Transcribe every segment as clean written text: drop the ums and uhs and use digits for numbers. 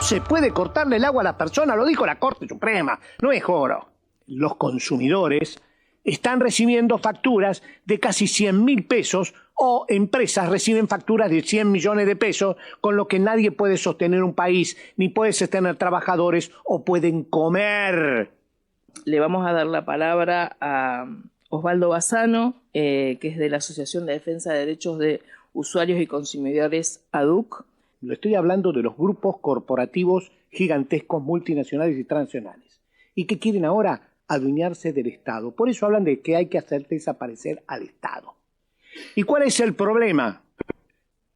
se puede cortarle el agua a la persona, lo dijo la Corte Suprema, no es joro. Los consumidores están recibiendo facturas de casi 100.000 pesos o empresas reciben facturas de 100 millones de pesos, con lo que nadie puede sostener un país, ni puede sostener trabajadores o pueden comer. Le vamos a dar la palabra a Osvaldo Bassano, que es de la Asociación de Defensa de Derechos de Usuarios y Consumidores ADUC. Le estoy hablando de los grupos corporativos gigantescos, multinacionales y transnacionales, y que quieren ahora adueñarse del Estado. Por eso hablan de que hay que hacer desaparecer al Estado. ¿Y cuál es el problema?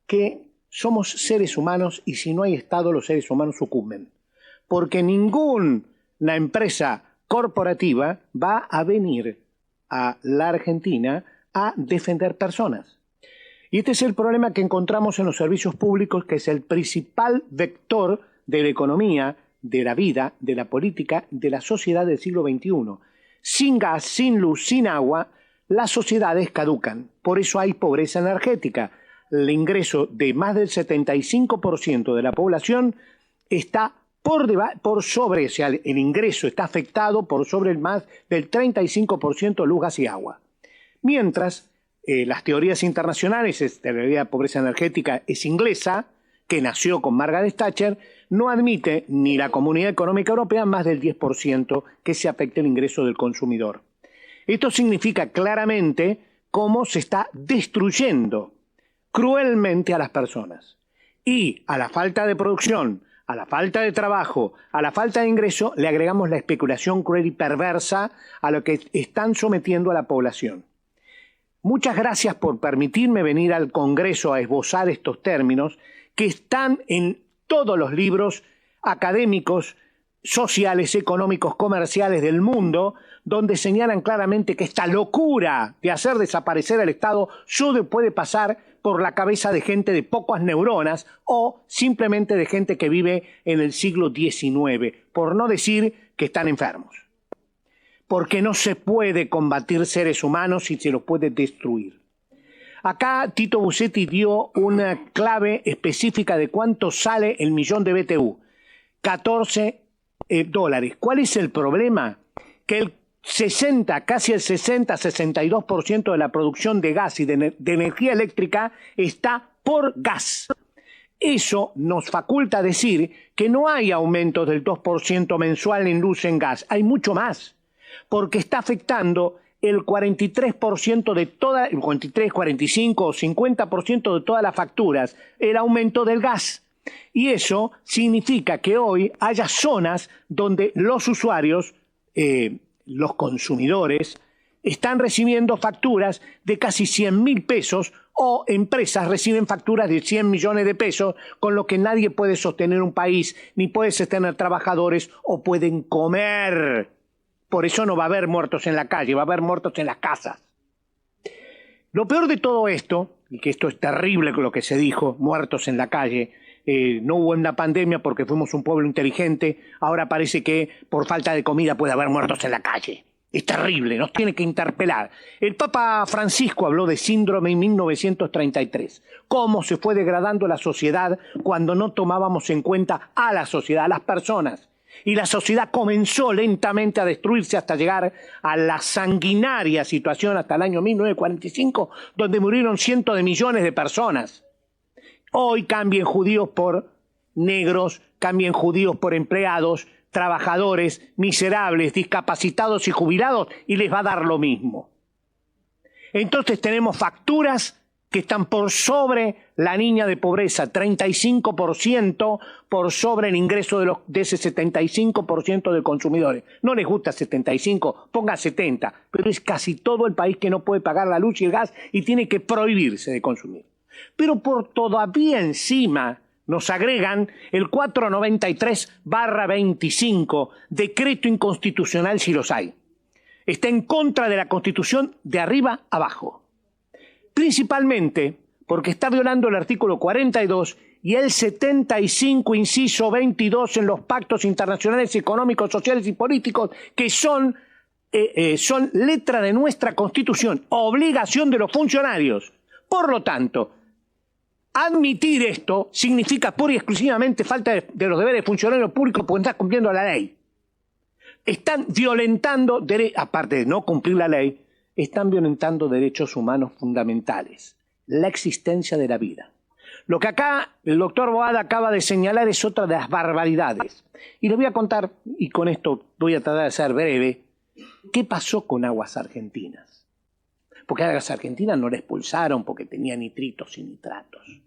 Que somos seres humanos y si no hay Estado, los seres humanos sucumben. Porque ninguna empresa corporativa va a venir a la Argentina a defender personas. Y este es el problema que encontramos en los servicios públicos, que es el principal vector de la economía, de la vida, de la política, de la sociedad del siglo XXI. Sin gas, sin luz, sin agua, las sociedades caducan. Por eso hay pobreza energética. El ingreso de más del 75% de la población está por sobre, o sea, el ingreso está afectado por sobre el más del 35% de luz, gas y agua. Mientras, las teorías internacionales, la teoría de pobreza energética es inglesa, que nació con Margaret Thatcher, no admite ni la Comunidad Económica Europea más del 10% que se afecte el ingreso del consumidor. Esto significa claramente cómo se está destruyendo cruelmente a las personas. Y a la falta de producción, a la falta de trabajo, a la falta de ingreso, le agregamos la especulación cruel y perversa a lo que están sometiendo a la población. Muchas gracias por permitirme venir al Congreso a esbozar estos términos que están en todos los libros académicos, sociales, económicos, comerciales del mundo, donde señalan claramente que esta locura de hacer desaparecer al Estado solo puede pasar por la cabeza de gente de pocas neuronas o simplemente de gente que vive en el siglo XIX, por no decir que están enfermos. Porque no se puede combatir seres humanos si se los puede destruir. Acá Tito Busetti dio una clave específica de cuánto sale el millón de BTU. 14 dólares. ¿Cuál es el problema? Que el 60, casi el 60-62% de la producción de gas y de energía eléctrica está por gas. Eso nos faculta decir que no hay aumentos del 2% mensual en luz en gas. Hay mucho más, porque está afectando el 43% de toda, el 43, 45 o 50% de todas las facturas, el aumento del gas. Y eso significa que hoy haya zonas donde los usuarios, los consumidores, están recibiendo facturas de casi 100.000 pesos o empresas reciben facturas de 100 millones de pesos, con lo que nadie puede sostener un país, ni puede sostener trabajadores o pueden comer. Por eso no va a haber muertos en la calle, va a haber muertos en las casas. Lo peor de todo esto, y que esto es terrible lo que se dijo, muertos en la calle, no hubo una pandemia porque fuimos un pueblo inteligente, ahora parece que por falta de comida puede haber muertos en la calle. Es terrible, nos tiene que interpelar. El Papa Francisco habló de síndrome en 1933. Cómo se fue degradando la sociedad cuando no tomábamos en cuenta a la sociedad, a las personas. Y la sociedad comenzó lentamente a destruirse hasta llegar a la sanguinaria situación hasta el año 1945, donde murieron cientos de millones de personas. Hoy cambien judíos por negros, cambien judíos por empleados, trabajadores, miserables, discapacitados y jubilados, y les va a dar lo mismo. Entonces tenemos facturas que están por sobre la línea de pobreza, 35% por sobre el ingreso de ese 75% de consumidores. No les gusta 75, ponga 70, pero es casi todo el país que no puede pagar la luz y el gas y tiene que prohibirse de consumir. Pero por todavía encima nos agregan el 493/25, decreto inconstitucional si los hay. Está en contra de la Constitución de arriba abajo. Principalmente porque está violando el artículo 42 y el 75, inciso 22 en los pactos internacionales económicos, sociales y políticos que son letra de nuestra Constitución, obligación de los funcionarios. Por lo tanto, Admitir esto significa pura y exclusivamente falta de los deberes de funcionarios públicos porque están cumpliendo la ley. Están violentando, aparte de no cumplir la ley, están violentando derechos humanos fundamentales, la existencia de la vida. Lo que acá el doctor Boada acaba de señalar es otra de las barbaridades. Y les voy a contar, y con esto voy a tratar de ser breve, qué pasó con Aguas Argentinas. Porque a Aguas Argentinas no la expulsaron porque tenía nitritos y nitratos.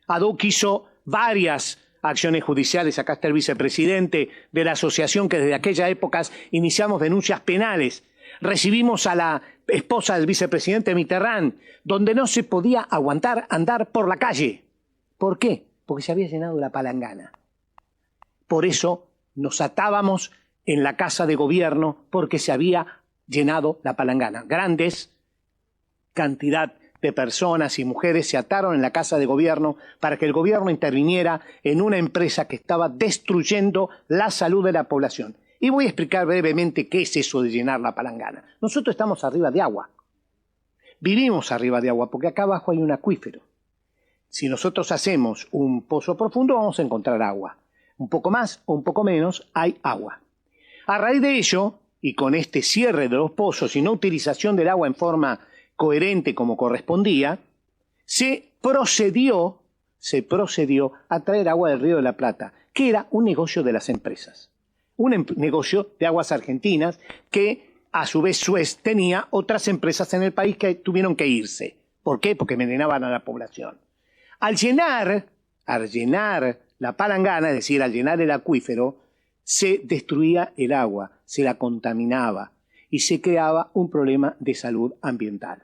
ADUC hizo varias acciones judiciales. Acá está el vicepresidente de la asociación que desde aquellas épocas iniciamos denuncias penales. Recibimos a la esposa del vicepresidente Mitterrand, donde no se podía aguantar andar por la calle. ¿Por qué? Porque se había llenado la palangana. Por eso nos atábamos en la casa de gobierno porque se había llenado la palangana. Grandes cantidad de personas y mujeres se ataron en la casa de gobierno para que el gobierno interviniera en una empresa que estaba destruyendo la salud de la población. Y voy a explicar brevemente qué es eso de llenar la palangana. Nosotros estamos arriba de agua. Vivimos arriba de agua porque acá abajo hay un acuífero. Si nosotros hacemos un pozo profundo vamos a encontrar agua. Un poco más o un poco menos hay agua. A raíz de ello, y con este cierre de los pozos y no utilización del agua en forma coherente como correspondía, se procedió a traer agua del Río de la Plata, que era un negocio de las empresas. Un negocio de Aguas Argentinas que a su vez Suez tenía otras empresas en el país que tuvieron que irse. ¿Por qué? Porque envenenaban a la población. Al llenar la palangana, es decir, al llenar el acuífero, se destruía el agua, se la contaminaba y se creaba un problema de salud ambiental.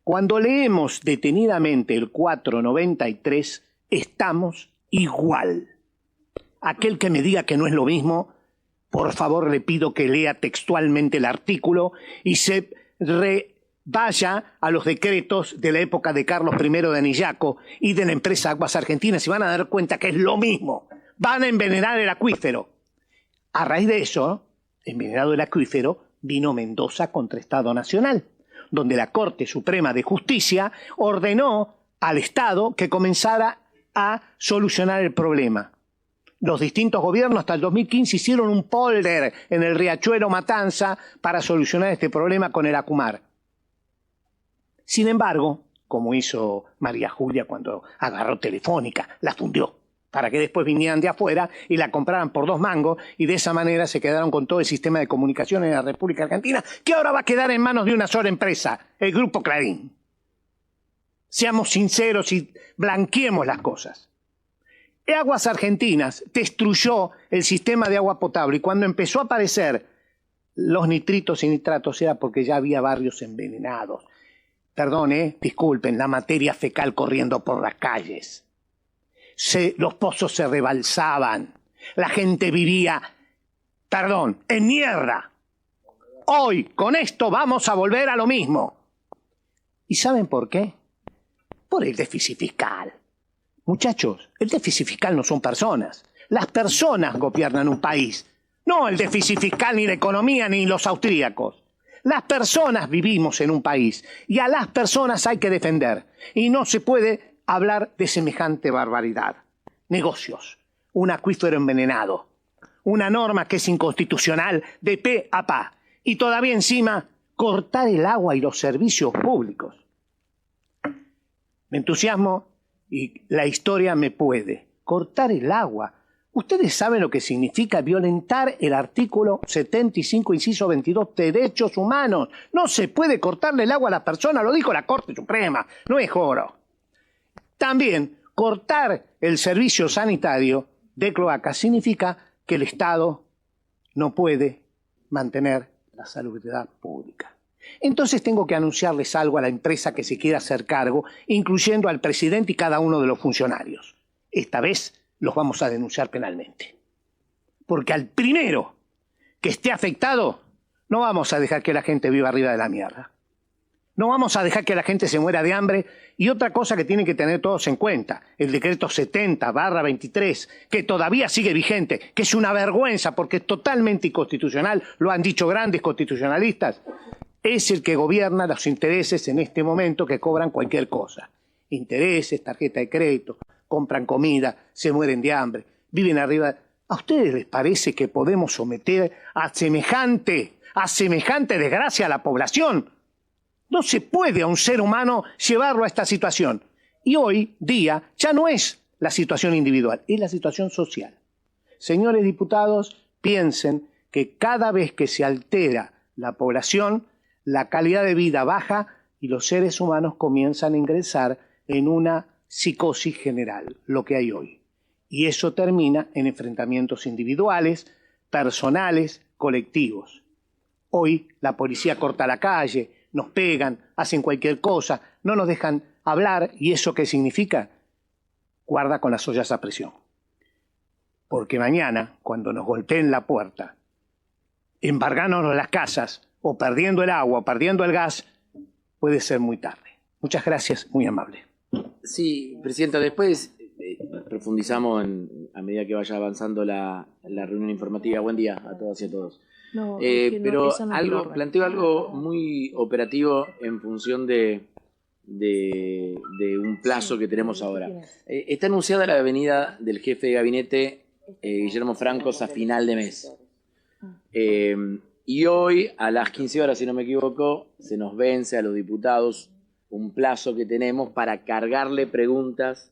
Cuando leemos detenidamente el 493, estamos igual. Aquel que me diga que no es lo mismo, por favor le pido que lea textualmente el artículo y se vaya a los decretos de la época de Carlos I de Anillaco y de la empresa Aguas Argentinas y van a dar cuenta que es lo mismo. Van a envenenar el acuífero. A raíz de eso, envenenado el acuífero, vino Mendoza contra Estado Nacional, donde la Corte Suprema de Justicia ordenó al Estado que comenzara a solucionar el problema. Los distintos gobiernos hasta el 2015 hicieron un polder en el riachuelo Matanza para solucionar este problema con el Acumar. Sin embargo, como hizo María Julia cuando agarró Telefónica, la fundió, para que después vinieran de afuera y la compraran por 2 mangos y de esa manera se quedaron con todo el sistema de comunicación en la República Argentina, que ahora va a quedar en manos de una sola empresa, el Grupo Clarín. Seamos sinceros y blanqueemos las cosas. Aguas Argentinas destruyó el sistema de agua potable y cuando empezó a aparecer los nitritos y nitratos era porque ya había barrios envenenados. Perdón, disculpen, la materia fecal corriendo por las calles. Los pozos se rebalsaban, la gente vivía, en mierda. Hoy, con esto, vamos a volver a lo mismo. ¿Y saben por qué? Por el déficit fiscal. Muchachos, el déficit fiscal no son personas. Las personas gobiernan un país, no el déficit fiscal, ni la economía, ni los austríacos. Las personas vivimos en un país y a las personas hay que defender. Y no se puede hablar de semejante barbaridad. Negocios, un acuífero envenenado, una norma que es inconstitucional de pe a pa. Y todavía encima, cortar el agua y los servicios públicos. Me entusiasmo y la historia me puede. Cortar el agua. Ustedes saben lo que significa violentar el artículo 75, inciso 22, derechos humanos. No se puede cortarle el agua a la persona, lo dijo la Corte Suprema, no es joro. También, cortar el servicio sanitario de cloacas significa que el Estado no puede mantener la salubridad pública. Entonces tengo que anunciarles algo a la empresa que se quiera hacer cargo, incluyendo al presidente y cada uno de los funcionarios. Esta vez los vamos a denunciar penalmente. Porque al primero que esté afectado, no vamos a dejar que la gente viva arriba de la mierda. No vamos a dejar que la gente se muera de hambre. Y otra cosa que tienen que tener todos en cuenta, el decreto 70/23, que todavía sigue vigente, que es una vergüenza porque es totalmente inconstitucional, lo han dicho grandes constitucionalistas, es el que gobierna los intereses en este momento que cobran cualquier cosa. intereses, tarjeta de crédito, compran comida, se mueren de hambre, viven arriba. ¿A ustedes les parece que podemos someter a semejante desgracia a la población? No se puede a un ser humano llevarlo a esta situación. Y hoy día ya no es la situación individual, es la situación social. Señores diputados, piensen que cada vez que se altera la población, la calidad de vida baja y los seres humanos comienzan a ingresar en una psicosis general, lo que hay hoy. Y eso termina en enfrentamientos individuales, personales, colectivos. Hoy la policía corta la calle, nos pegan, hacen cualquier cosa, no nos dejan hablar. ¿Y eso qué significa? Guarda con las ollas a presión. Porque mañana, cuando nos golpeen la puerta, embargándonos las casas, o perdiendo el agua, o perdiendo el gas, puede ser muy tarde. Muchas gracias, muy amable. Sí, Presidenta, después profundizamos a medida que vaya avanzando la reunión informativa. Buen día a todas y a todos. No, pero planteo algo muy operativo en función de un plazo que tenemos ahora. Está anunciada la venida del jefe de gabinete, Guillermo Francos, a final de mes. Y hoy, a las 15 horas, si no me equivoco, se nos vence a los diputados un plazo que tenemos para cargarle preguntas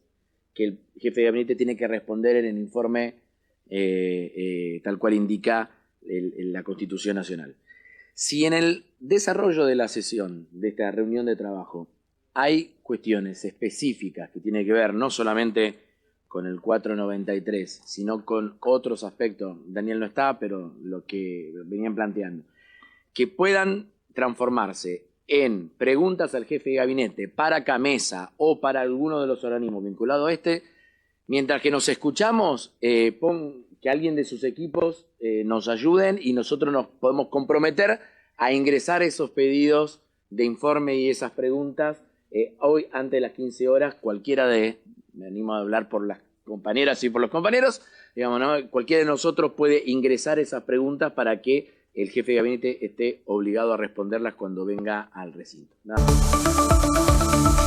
que el jefe de gabinete tiene que responder en el informe tal cual indica la Constitución Nacional. Si en el desarrollo de la sesión, de esta reunión de trabajo, hay cuestiones específicas que tienen que ver no solamente con el 493, sino con otros aspectos, Daniel no está, pero lo que venían planteando, que puedan transformarse en preguntas al jefe de gabinete para Camesa o para alguno de los organismos vinculados a este, mientras que nos escuchamos, que alguien de sus equipos nos ayuden y nosotros nos podemos comprometer a ingresar esos pedidos de informe y esas preguntas hoy antes de las 15 horas, me animo a hablar por las compañeras y por los compañeros, digamos, ¿no? Cualquiera de nosotros puede ingresar esas preguntas para que el jefe de gabinete esté obligado a responderlas cuando venga al recinto. Nada más.